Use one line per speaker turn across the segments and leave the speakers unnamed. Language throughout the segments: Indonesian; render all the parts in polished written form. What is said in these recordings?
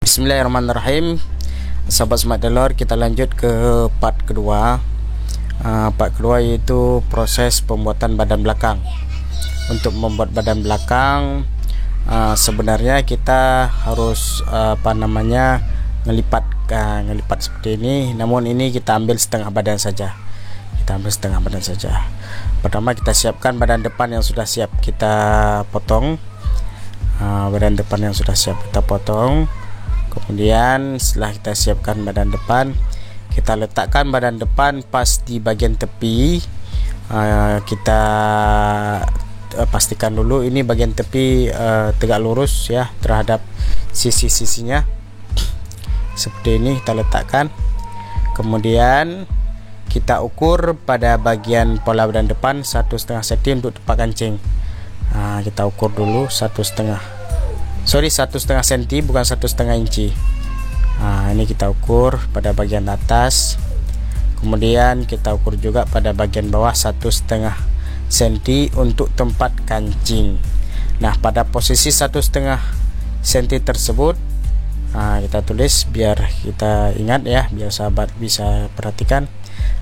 Bismillahirrahmanirrahim. Sahabat Smart Tailor, kita lanjut ke part kedua. Part kedua yaitu proses pembuatan badan belakang. Untuk membuat badan belakang, sebenarnya kita harus ngelipat seperti ini. Namun ini kita ambil setengah badan saja. Pertama kita siapkan badan depan yang sudah siap, kita potong. Badan depan yang sudah siap kita potong. Kemudian setelah kita siapkan badan depan, kita letakkan badan depan pas di bagian tepi. Kita pastikan dulu ini bagian tepi tegak lurus ya terhadap sisi-sisinya. Seperti ini kita letakkan. Kemudian kita ukur pada bagian pola badan depan 1,5 cm untuk tepak kancing. Kita ukur dulu 1,5 cm, bukan 1,5 inci. Ini kita ukur pada bagian atas. Kemudian kita ukur juga pada bagian bawah 1,5 cm untuk tempat kancing. Nah, pada posisi 1,5 cm tersebut, kita tulis biar kita ingat ya, biar sahabat bisa perhatikan.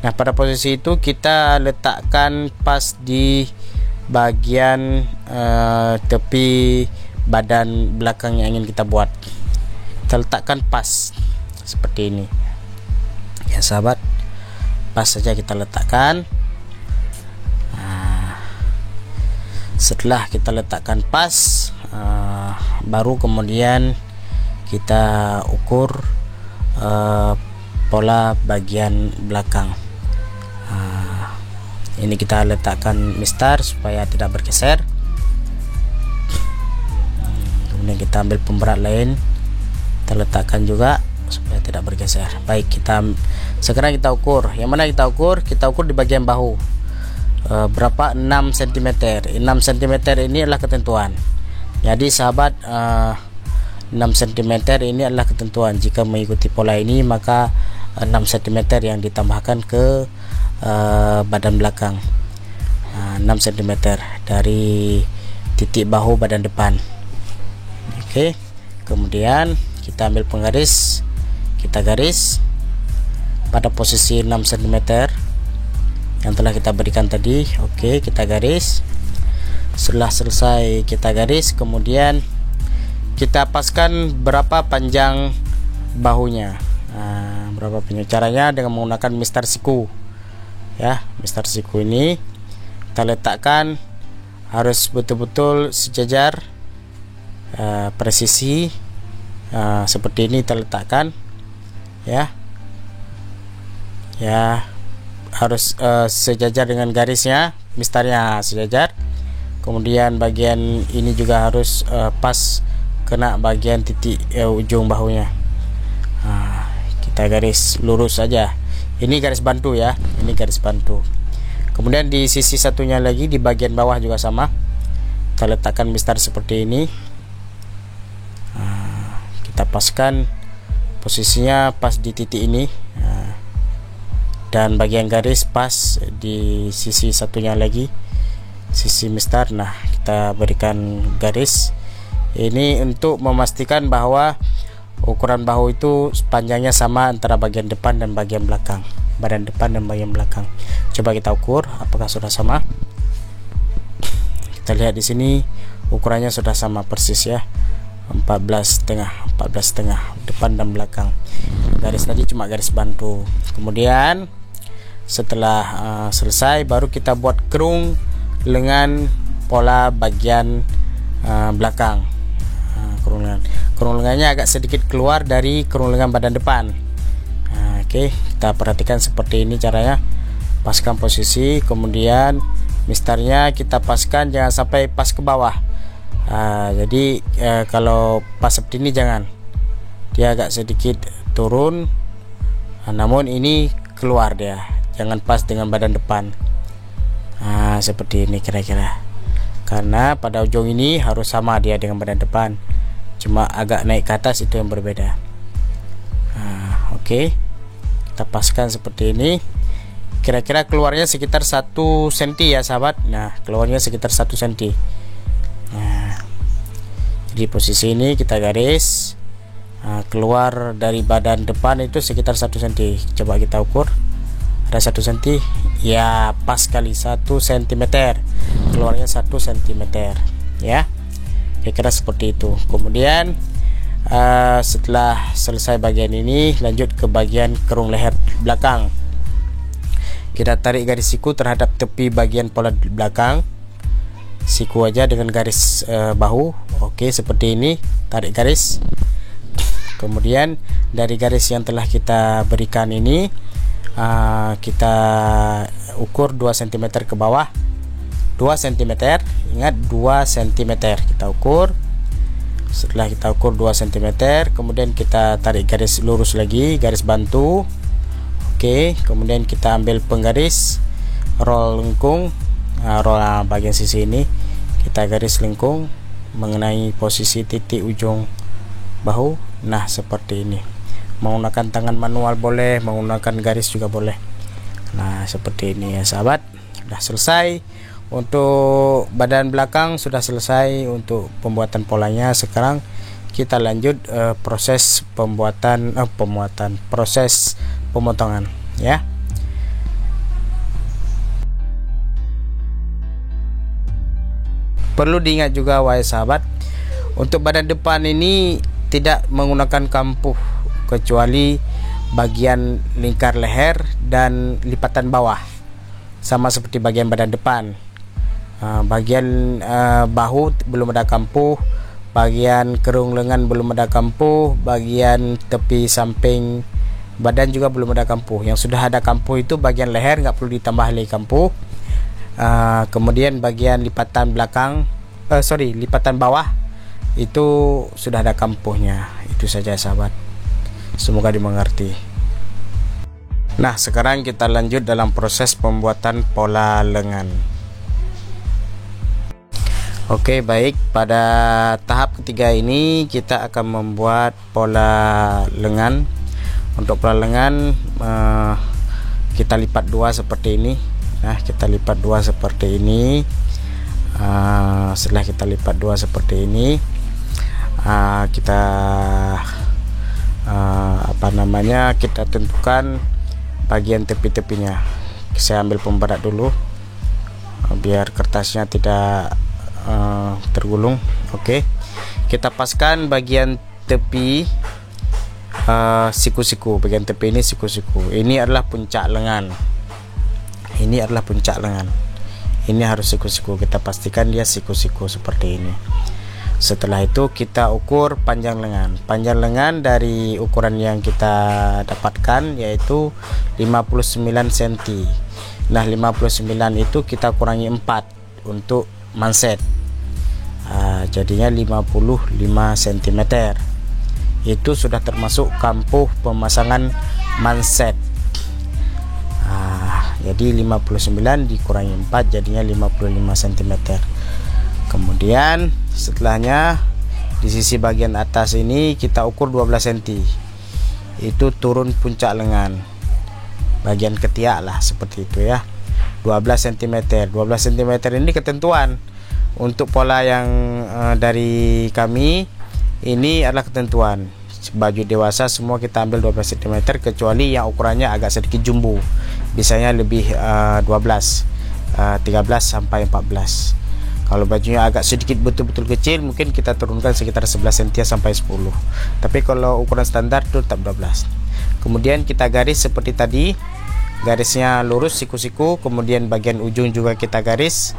Nah, pada posisi itu kita letakkan pas di bagian tepi badan belakang yang ingin kita buat. Kita letakkan pas seperti ini ya sahabat, pas saja kita letakkan. Setelah kita letakkan pas, baru kemudian kita ukur pola bagian belakang. Ini kita letakkan mistar supaya tidak bergeser. Kemudian kita ambil pemberat lain, kita letakkan juga supaya tidak bergeser. Baik, sekarang kita ukur. Yang mana kita ukur? Kita ukur di bagian bahu. Berapa? 6 cm. 6 cm ini adalah ketentuan. Jadi sahabat, 6 cm ini adalah ketentuan. Jika mengikuti pola ini, maka 6 cm yang ditambahkan ke badan belakang. 6 cm dari titik bahu badan depan. Oke, kemudian kita ambil penggaris, kita garis pada posisi 6 cm yang telah kita berikan tadi. Oke, kita garis. Setelah selesai kita garis, kemudian kita paskan berapa panjang bahunya. Berapa panjang? Caranya dengan menggunakan mistar siku ya. Mistar siku ini kita letakkan harus betul-betul sejajar, presisi. Seperti ini kita letakkan ya harus sejajar dengan garisnya, mistarnya sejajar. Kemudian bagian ini juga harus pas kena bagian titik ujung bahunya. Kita garis lurus saja. Ini garis bantu ya, ini garis bantu. Kemudian di sisi satunya lagi di bagian bawah juga sama, kita letakkan mistar seperti ini. Kita paskan posisinya pas di titik ini, dan bagian garis pas di sisi satunya lagi, sisi mistar. Nah, kita berikan garis ini untuk memastikan bahwa ukuran bahu itu panjangnya sama antara bagian depan dan bagian belakang, badan depan dan bagian belakang. Coba kita ukur apakah sudah sama. Kita lihat di sini ukurannya sudah sama persis ya, 14,5 depan dan belakang. Garis tadi cuma garis bantu. Kemudian setelah selesai, baru kita buat kerung lengan pola bagian belakang. Kerung lengannya agak sedikit keluar dari kerung lengan badan depan. Oke, kita perhatikan seperti ini caranya. Paskan posisi, kemudian mistarnya kita paskan jangan sampai pas ke bawah. Jadi kalau pas seperti ini jangan, dia agak sedikit turun, namun ini keluar dia, jangan pas dengan badan depan. Seperti ini kira-kira, karena pada ujung ini harus sama dia dengan badan depan, cuma agak naik ke atas, itu yang berbeda. Oke, kita paskan seperti ini. Kira-kira keluarnya sekitar 1 cm ya sahabat. Nah, keluarnya sekitar 1 cm. Di posisi ini kita garis. keluar dari badan depan itu sekitar 1 cm. Coba kita ukur, ada 1 cm ya, pas kali 1 cm, keluarnya 1 cm ya, kira-kira seperti itu. Kemudian setelah selesai bagian ini, lanjut ke bagian kerung leher belakang. Kita tarik garis siku terhadap tepi bagian pola belakang, siku aja dengan garis bahu. Oke, seperti ini, tarik garis. Kemudian dari garis yang telah kita berikan ini, kita ukur 2 cm ke bawah, 2 cm, ingat 2 cm kita ukur. Setelah kita ukur 2 cm, kemudian kita tarik garis lurus lagi, garis bantu. Oke, kemudian kita ambil penggaris, roll lengkung, roll bagian sisi ini, kita garis lengkung mengenai posisi titik ujung bahu. Nah, seperti ini. Menggunakan tangan manual boleh, menggunakan garis juga boleh. Nah, seperti ini ya sahabat. Sudah selesai untuk badan belakang, sudah selesai untuk pembuatan polanya. Sekarang kita lanjut proses proses pemotongan ya. Perlu diingat juga wahai sahabat, untuk badan depan ini tidak menggunakan kampuh kecuali bagian lingkar leher dan lipatan bawah, sama seperti bagian badan depan. Bagian bahu belum ada kampuh, bagian kerung lengan belum ada kampuh, bagian tepi samping badan juga belum ada kampuh. Yang sudah ada kampuh itu bagian leher, nggak perlu ditambah lagi kampuh. Kemudian bagian lipatan belakang, lipatan bawah itu sudah ada kampuhnya. Itu saja sahabat, semoga dimengerti. Nah, sekarang kita lanjut dalam proses pembuatan pola lengan. Oke, baik, pada tahap ketiga ini kita akan membuat pola lengan. Untuk pola lengan kita lipat 2 seperti ini. Nah, kita lipat 2 seperti ini. Setelah kita lipat 2 seperti ini, kita kita tentukan bagian tepi-tepinya. Saya ambil pemberat dulu biar kertasnya tidak tergulung. Oke, kita paskan bagian tepi siku-siku. Bagian tepi ini siku-siku. Ini adalah puncak lengan. Ini adalah puncak lengan. Ini harus siku-siku. Kita pastikan dia siku-siku seperti ini. Setelah itu kita ukur panjang lengan. Panjang lengan dari ukuran yang kita dapatkan yaitu 59 cm. Nah, 59 itu kita kurangi 4 untuk manset. Jadinya 55 cm. Itu sudah termasuk kampuh pemasangan manset. Jadi 59 dikurangi 4 jadinya 55 cm. Kemudian setelahnya di sisi bagian atas ini kita ukur 12 cm. Itu turun puncak lengan, bagian ketiak lah, seperti itu ya. 12 cm. 12 cm ini ketentuan. Untuk pola yang dari kami ini adalah ketentuan. Baju dewasa semua kita ambil 12 cm kecuali yang ukurannya agak sedikit jumbo. Biasanya lebih 13 sampai 14. Kalau bajunya agak sedikit betul-betul kecil, mungkin kita turunkan sekitar 11 cm sampai 10. Tapi kalau ukuran standar itu tetap 12. Kemudian kita garis seperti tadi. Garisnya lurus siku-siku, kemudian bagian ujung juga kita garis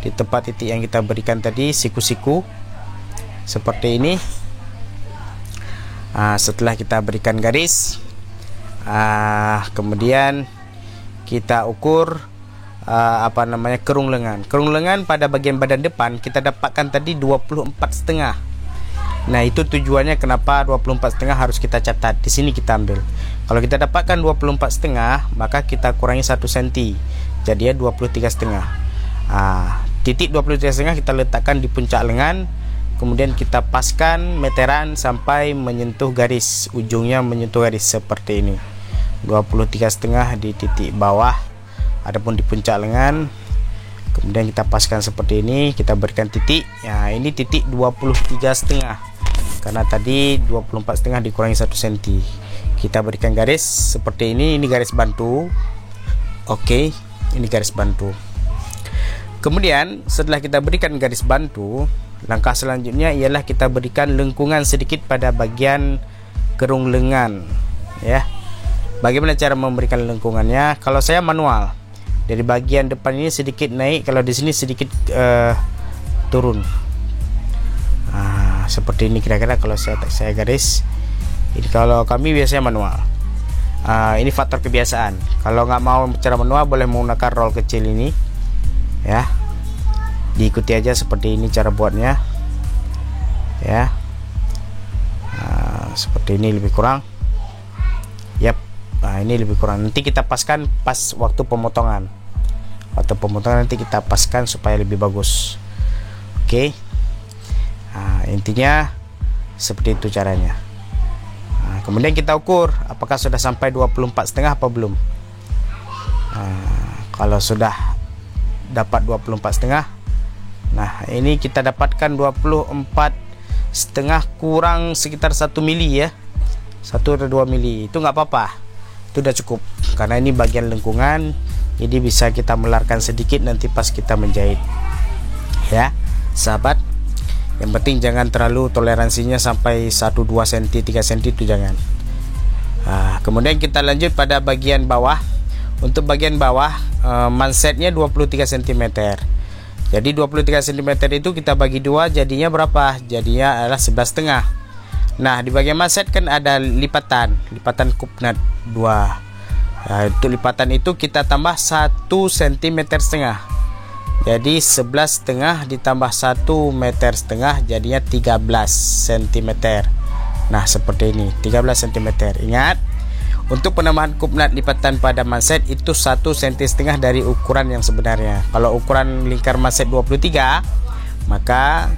di tempat titik yang kita berikan tadi, siku-siku. Seperti ini. Setelah kita berikan garis, kemudian kita ukur kerung lengan. Kerung lengan pada bagian badan depan kita dapatkan tadi 24,5. Nah, itu tujuannya kenapa 24,5 harus kita catat. Di sini kita ambil. Kalau kita dapatkan 24,5, maka kita kurangi 1 cm. Jadinya 23,5. Titik 23,5 kita letakkan di puncak lengan. Kemudian kita paskan meteran sampai menyentuh garis, ujungnya menyentuh garis seperti ini. 23,5 di titik bawah, adapun di puncak lengan. Kemudian kita paskan seperti ini, kita berikan titik. Ya, ini titik 23,5. karena tadi 24,5 dikurangi 1 cm. Kita berikan garis seperti ini garis bantu. Oke, ini garis bantu. Kemudian setelah kita berikan garis bantu, langkah selanjutnya ialah kita berikan lengkungan sedikit pada bagian kerung lengan, ya. Bagaimana cara memberikan lengkungannya? Kalau saya manual, dari bagian depan ini sedikit naik, kalau di sini sedikit turun. Seperti ini kira-kira kalau saya garis. Ini kalau kami biasanya manual. Ini faktor kebiasaan. Kalau nggak mau cara manual, boleh menggunakan roll kecil ini, ya. Diikuti aja seperti ini cara buatnya, ya. Seperti ini lebih kurang. Yap. Ini lebih kurang. Nanti kita paskan pas waktu pemotongan. Waktu pemotongan nanti kita paskan supaya lebih bagus. Oke. Intinya seperti itu caranya. Kemudian kita ukur apakah sudah sampai 24,5 apa belum. Kalau sudah dapat 24,5, nah ini kita dapatkan 24,5 kurang sekitar 1 mili, ya, 1 atau 2 mili. Itu nggak apa-apa, itu udah cukup, karena ini bagian lengkungan, jadi bisa kita melarkan sedikit nanti pas kita menjahit, ya sahabat. Yang penting jangan terlalu toleransinya sampai 1, 2 cm, 3 cm, itu jangan. Kemudian kita lanjut pada bagian bawah. Untuk bagian bawah, mansetnya 23 cm. Jadi 23 cm itu kita bagi 2, jadinya berapa? Jadinya adalah 11,5. Nah, di bagian manset kan ada lipatan kupnat 2. Untuk lipatan itu kita tambah 1,5 cm. Jadi 11,5 ditambah 1,5 meter jadinya 13 cm. Nah, seperti ini, 13 cm. Ingat, untuk penambahan kupnat lipatan pada manset itu 1,5 cm dari ukuran yang sebenarnya. Kalau ukuran lingkar manset 23, maka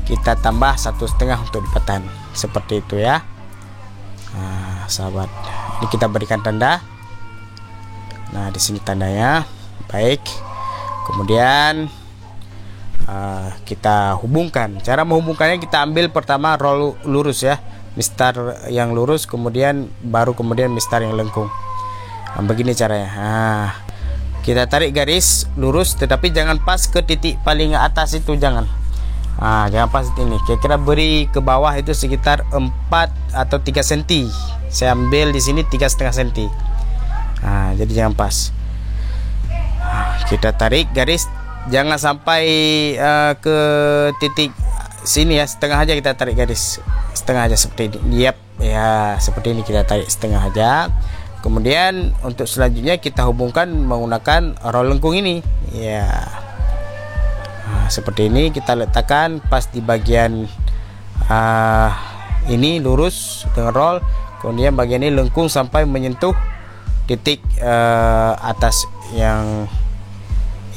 kita tambah 1,5 untuk lipatan. Seperti itu, ya. Sahabat, ini kita berikan tanda. Nah, di sini tandanya. Baik. Kemudian kita hubungkan. Cara menghubungkannya, kita ambil pertama roll lurus, ya, mistar yang lurus, kemudian mistar yang lengkung. Begini caranya. Kita tarik garis lurus, tetapi jangan pas ke titik paling atas itu, jangan. Jangan pas ini. Kira-kira beri ke bawah itu sekitar 4 atau 3 cm. Saya ambil di sini 3,5 cm. Jadi jangan pas. Kita tarik garis, jangan sampai ke titik sini, ya, setengah aja kita tarik garis, setengah aja seperti ini. Yap, ya, seperti ini kita tarik setengah aja. Kemudian untuk selanjutnya kita hubungkan menggunakan roll lengkung ini, ya. Seperti ini kita letakkan pas di bagian ini lurus dengan roll, kemudian bagian ini lengkung sampai menyentuh titik atas yang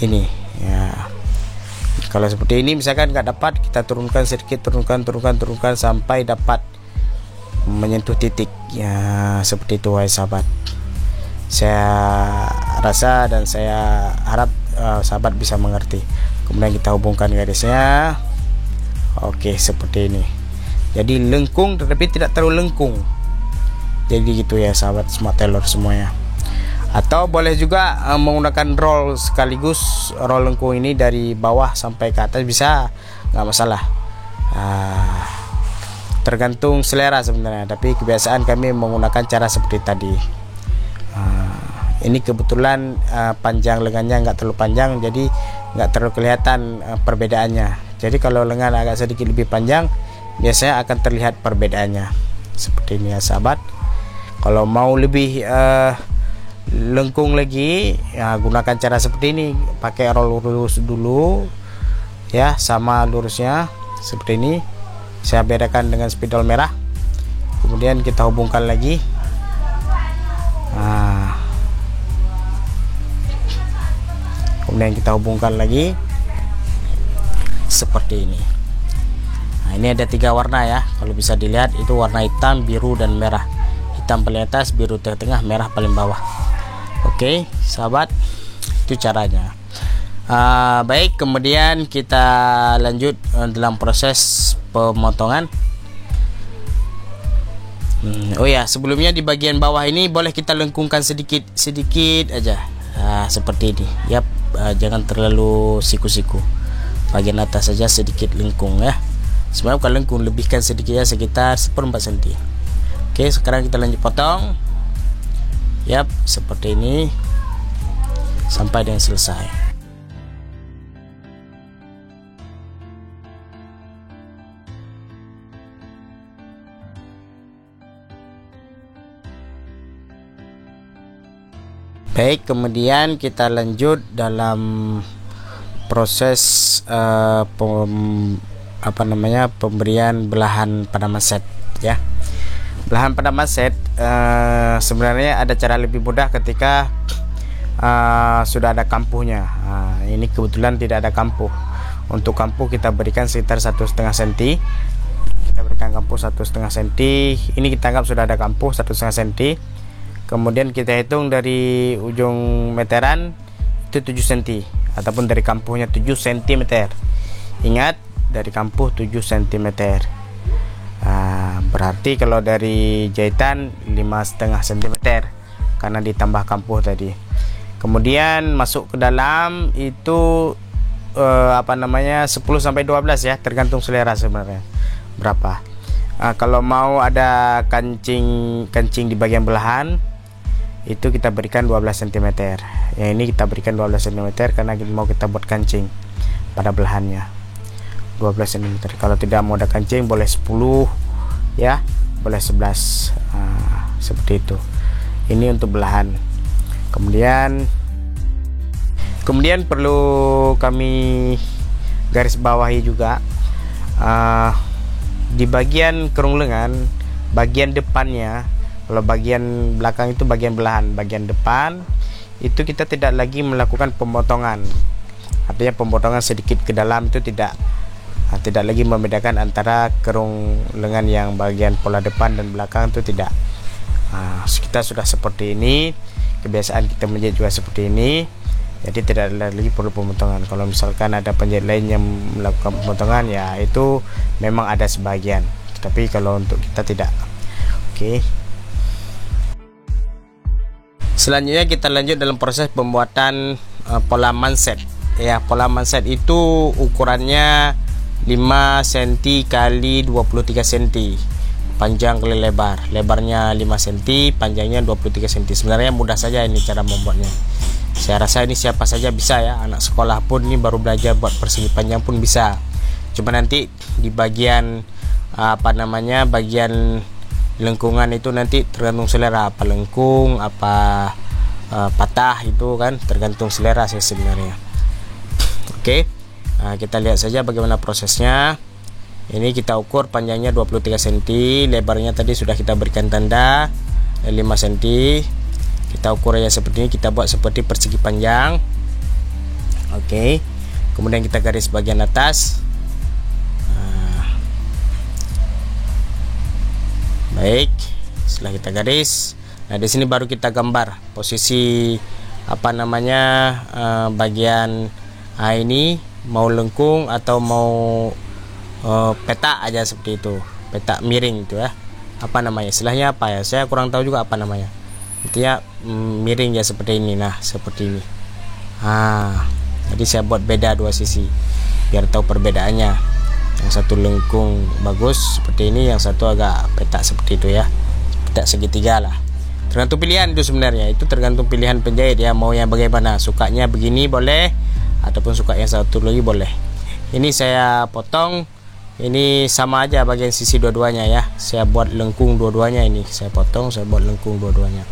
ini, ya. Kalau seperti ini misalkan nggak dapat, kita turunkan sedikit, turunkan sampai dapat menyentuh titik, ya, seperti itu, wahai sahabat. Saya rasa dan saya harap sahabat bisa mengerti. Kemudian kita hubungkan garisnya. Oke, seperti ini. Jadi lengkung tetapi tidak terlalu lengkung. Jadi gitu, ya sahabat smart tailor semuanya. Atau boleh juga menggunakan roll sekaligus, roll lengkung ini dari bawah sampai ke atas bisa, nggak masalah. Tergantung selera sebenarnya, tapi kebiasaan kami menggunakan cara seperti tadi. Ini kebetulan panjang lengannya nggak terlalu panjang, jadi nggak terlalu kelihatan perbedaannya. Jadi kalau lengan agak sedikit lebih panjang, biasanya akan terlihat perbedaannya. Seperti ini, ya sahabat. Kalau mau lebih lengkung lagi, ya, gunakan cara seperti ini, pakai roll lurus dulu, ya, sama lurusnya seperti ini. Saya bedakan dengan spidol merah, kemudian kita hubungkan lagi. Kemudian kita hubungkan lagi seperti ini. Ini ada 3 warna, ya, kalau bisa dilihat itu warna hitam, biru, dan merah. Hitam paling atas, biru tengah-tengah, merah paling bawah. Oke, sahabat, itu caranya. Baik, kemudian kita lanjut dalam proses pemotongan. Oh ya, sebelumnya di bagian bawah ini boleh kita lengkungkan sedikit aja. Seperti ini. Yap, jangan terlalu siku-siku. Bagian atas saja sedikit lengkung ya. Sebenarnya kalau lengkung lebihkan sedikit ya, sekitar 1/4 cm. Oke, sekarang kita lanjut potong. Yap, seperti ini sampai dengan selesai. Baik, kemudian kita lanjut dalam proses pemberian belahan pada maset ya. Belahan pada maset sebenarnya ada cara lebih mudah ketika sudah ada kampuhnya. Ini kebetulan tidak ada kampuh. Untuk kampuh kita berikan sekitar 1,5 cm. Kita berikan kampuh 1,5 cm. Ini kita anggap sudah ada kampuh 1,5 cm. Kemudian kita hitung dari ujung meteran itu 7 cm ataupun dari kampuhnya 7 cm. Ingat, dari kampuh 7 cm. Berarti kalau dari jahitan 5,5 cm karena ditambah kampuh tadi. Kemudian masuk ke dalam itu 10 sampai 12 ya, tergantung selera sebenarnya berapa. Kalau mau ada kancing di bagian belahan itu kita berikan 12 cm. Yang ini kita berikan 12 cm karena mau kita buat kancing pada belahannya. 12 cm. Kalau tidak mau ada kancing boleh 10 ya, boleh 11. Seperti itu. Ini untuk belahan. Kemudian perlu kami garis bawahi juga di bagian kerung lengan, bagian depannya. Kalau bagian belakang itu bagian belahan, bagian depan itu kita tidak lagi melakukan pemotongan. Artinya pemotongan sedikit ke dalam itu tidak lagi membedakan antara kerung lengan yang bagian pola depan dan belakang itu tidak. Kita sudah seperti ini, kebiasaan kita menjahit juga seperti ini, jadi tidak lagi perlu pemotongan. Kalau misalkan ada penjahit lain yang melakukan pemotongan ya itu memang ada sebagian, tapi kalau untuk kita tidak. Oke. Selanjutnya kita lanjut dalam proses pembuatan pola manset ya. Pola manset itu ukurannya 5 cm kali 23 cm panjang kali lebar. Lebarnya 5 cm, panjangnya 23 cm. Sebenarnya mudah saja ini cara membuatnya. Saya rasa ini siapa saja bisa ya, anak sekolah pun ini baru belajar buat persegi panjang pun bisa. Cuma nanti di bagian bagian lengkungan itu nanti tergantung selera, apa lengkung, apa patah, itu kan tergantung selera sih sebenarnya. Oke, kita lihat saja bagaimana prosesnya. Ini kita ukur panjangnya 23 cm, lebarnya tadi sudah kita berikan tanda 5 cm. Kita ukur aja seperti ini, kita buat seperti persegi panjang. Oke, kemudian kita garis bagian atas. Baik, setelah kita garis, nah di sini baru kita gambar posisi bagian ini mau lengkung atau mau petak aja seperti itu, petak miring itu ya. Istilahnya apa ya? Saya kurang tahu juga apa namanya. Intinya miring ya seperti ini. Nah, seperti ini. Jadi saya buat beda dua sisi biar tahu perbedaannya. Yang satu lengkung bagus seperti ini, yang satu agak petak seperti itu ya, petak segitiga lah. Tergantung pilihan itu sebenarnya, itu tergantung pilihan penjahit ya, mau yang bagaimana, sukanya begini boleh ataupun suka yang satu lagi boleh. Ini saya potong, ini sama aja bagian sisi dua-duanya ya, saya buat lengkung dua-duanya. Ini saya potong, saya buat lengkung dua-duanya.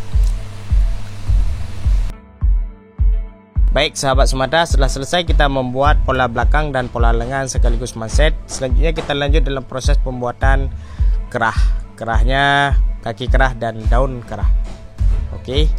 Baik sahabat Sumatra, setelah selesai kita membuat pola belakang dan pola lengan sekaligus manset. Selanjutnya kita lanjut dalam proses pembuatan kerahnya, kaki kerah dan daun kerah. Oke.